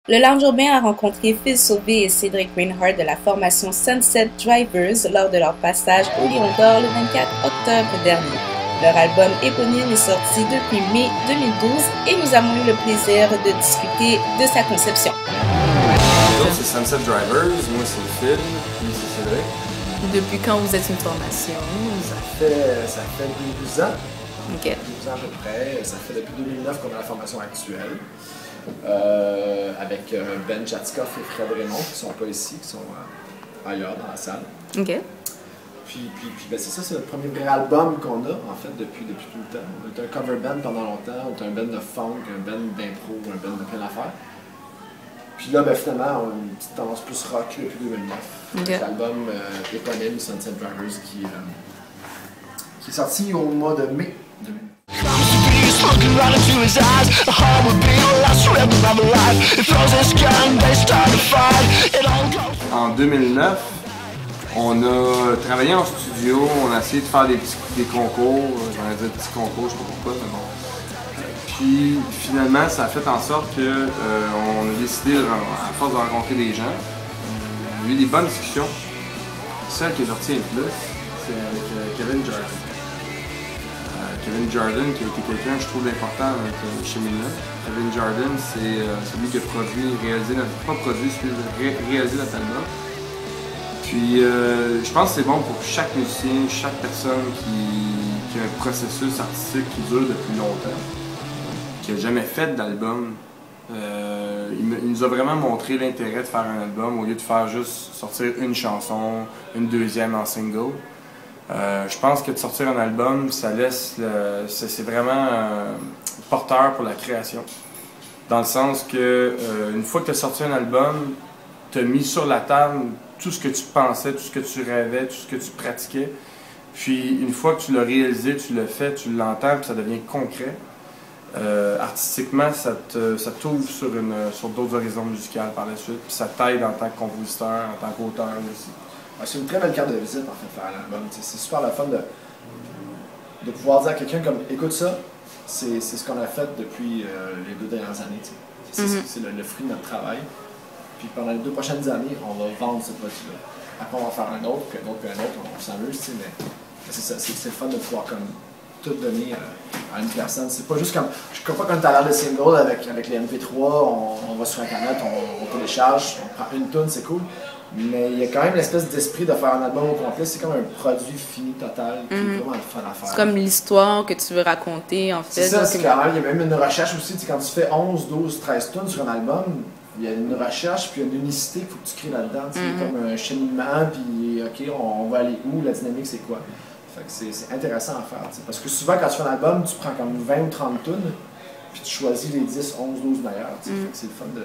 Le lounge urbain a rencontré Phil Sauvé et Cédric Reinhardt de la formation Sunset Drivers lors de leur passage au Lion d'Or le 24 octobre dernier. Leur album éponyme est sorti depuis mai 2012 et nous avons eu le plaisir de discuter de sa conception. C'est Sunset Drivers, moi c'est Phil, puis c'est Cédric. Depuis quand vous êtes une formation? Ça fait 12 ans. Ok. 12 ans à peu près. Ça fait depuis 2009 qu'on a la formation actuelle. Avec Ben Chatikoff et Fred Raymond qui sont pas ici, qui sont ailleurs dans la salle. Ok. Puis ben, c'est ça, c'est le premier vrai album qu'on a en fait depuis tout le temps. On était un cover band pendant longtemps, on était un band de funk, un band d'impro, un band de plein d'affaires. Puis là, ben, finalement, on a une petite tendance plus rock depuis 2009. Okay. L'album éponyme Sunset Drivers qui est sorti au mois de mai 2009. En 2009, on a travaillé en studio, on a essayé de faire des concours, j'en ai dit petits concours, je sais pas pourquoi, mais bon. Puis finalement, ça a fait en sorte qu'on a décidé, à force de rencontrer des gens, on a eu des bonnes discussions. Celle qui est sortie le plus, c'est avec Kevin Jordan. Kevin Jordan, qui a été quelqu'un, je trouve, d'important dans notre cheminement. Kevin Jordan, c'est celui qui a réalisé notre album. Puis, je pense que c'est bon pour chaque musicien, chaque personne qui a un processus artistique qui dure depuis longtemps, qui n'a jamais fait d'album. Il nous a vraiment montré l'intérêt de faire un album au lieu de faire juste sortir une chanson, une deuxième en single. Je pense que de sortir un album, ça laisse c'est vraiment porteur pour la création. Dans le sens que une fois que tu as sorti un album, tu as mis sur la table tout ce que tu pensais, tout ce que tu rêvais, tout ce que tu pratiquais. Puis une fois que tu l'as réalisé, tu l'as fait, tu l'entends, puis ça devient concret. Artistiquement, ça t'ouvre sur d'autres horizons musicaux par la suite. Puis ça t'aide en tant que compositeur, en tant qu'auteur aussi. C'est une très belle carte de visite en fait, faire un album. C'est super le fun de pouvoir dire à quelqu'un comme écoute ça, c'est ce qu'on a fait depuis les 2 dernières années. C'est le fruit de notre travail. Puis pendant les 2 prochaines années, on va vendre ce produit-là. Après, on va faire un autre, puis un autre, puis un autre, on s'amuse, mais c'est ça, c'est le fun de pouvoir comme tout donner à une personne. C'est pas juste comme. Je crois pas qu'on est à l'heure de single avec les MP3, on va sur Internet, on télécharge, on prend une tune, c'est cool. Mais il y a quand même l'espèce d'esprit de faire un album au complet. C'est comme un produit fini total qui est vraiment le fun à faire. C'est comme l'histoire que tu veux raconter, en fait. C'est ça, c'est quand même. Il y a même une recherche aussi. Quand tu fais 11, 12, 13 tunes sur un album, il y a une recherche puis une unicité qu'il faut que tu crées là-dedans. Comme un cheminement, puis OK, on va aller où, la dynamique, c'est quoi. Fait que c'est intéressant à faire. Parce que souvent, quand tu fais un album, tu prends comme 20 ou 30 tunes, puis tu choisis les 10, 11, 12 meilleures. Fait que c'est le fun de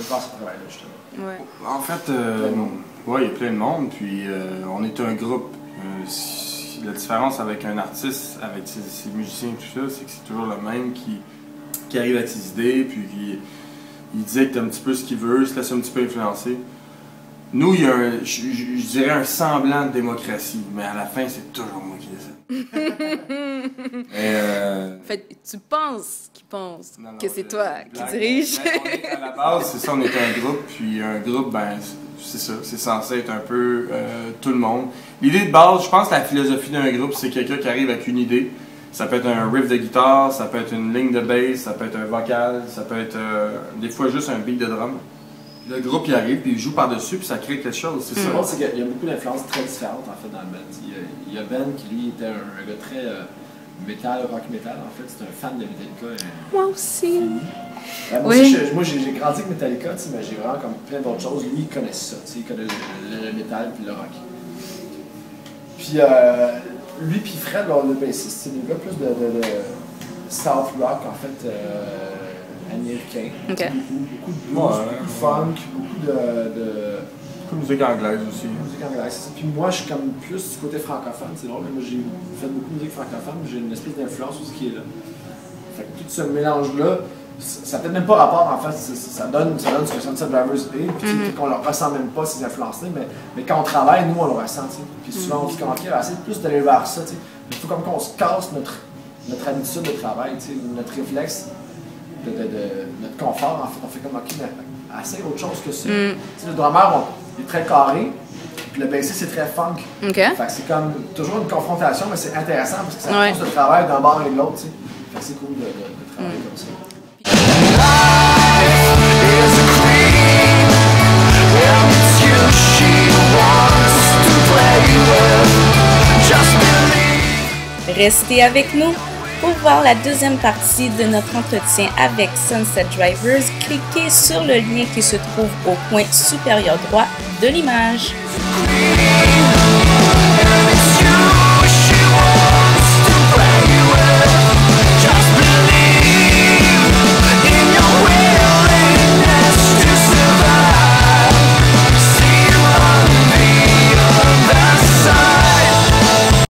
faire ce travail-là, justement. Ouais. En fait, ouais, il y a plein de monde, puis on est un groupe. La différence avec un artiste, avec ses musiciens et tout ça, c'est que c'est toujours le même qui arrive à tes idées, puis il dicte un petit peu ce qu'il veut, se laisse un petit peu influencer. Nous, il y a je dirais un semblant de démocratie, mais à la fin, c'est toujours moi qui décide. En fait, tu penses qu'ils pensent que c'est toi qui dirige. À la base, c'est ça, on est un groupe, puis un groupe, ben, c'est ça, c'est censé être un peu tout le monde. L'idée de base, je pense que la philosophie d'un groupe, c'est quelqu'un qui arrive avec une idée. Ça peut être un riff de guitare, ça peut être une ligne de bass, ça peut être un vocal, ça peut être des fois juste un beat de drum. Le groupe y arrive, puis il joue par-dessus, puis ça crée quelque chose, c'est ça. C'est qu'il y a beaucoup d'influences très différentes en fait dans le band. Il y a Ben qui lui était un gars très métal, rock metal en fait, c'est un fan de Metallica. Moi aussi. Moi Oui. aussi, moi j'ai grandi avec Metallica, mais j'ai vraiment comme plein d'autres choses. Lui il connaît ça, il connaît le métal puis le rock. Puis lui puis Fred, le bassiste, c'est des gars plus de South Rock en fait. Américain. Okay. Beaucoup de blues, beaucoup de funk, beaucoup de musique anglaise aussi. Musique anglaise, c'est ça. Puis moi, je suis comme plus du côté francophone, c'est drôle, mais moi j'ai fait beaucoup de musique francophone, j'ai une espèce d'influence aussi qui est là. Fait que tout ce mélange-là, ça n'a peut-être même pas rapport en fait, ça donne ce que Sunset Drivers est, puis qu'on ne le ressent même pas ces influences-là, mais quand on travaille, nous on le ressent, t'sais. Puis souvent on dit qu'on va essayer plus d'aller vers ça, t'sais. Il faut comme qu'on se casse notre habitude de travail, notre réflexe. De notre confort, en fait, on fait comme OK, essaye autre chose que ça. Le drummer, il est très carré, puis le bassiste, c'est très funk. Fait que c'est comme toujours une confrontation, mais c'est intéressant parce que ça pousse le travail d'un bord et de l'autre. Fait que c'est cool de travailler comme ça. Restez avec nous pour voir la deuxième partie de notre entretien avec Sunset Drivers. Cliquez sur le lien qui se trouve au coin supérieur droit de l'image.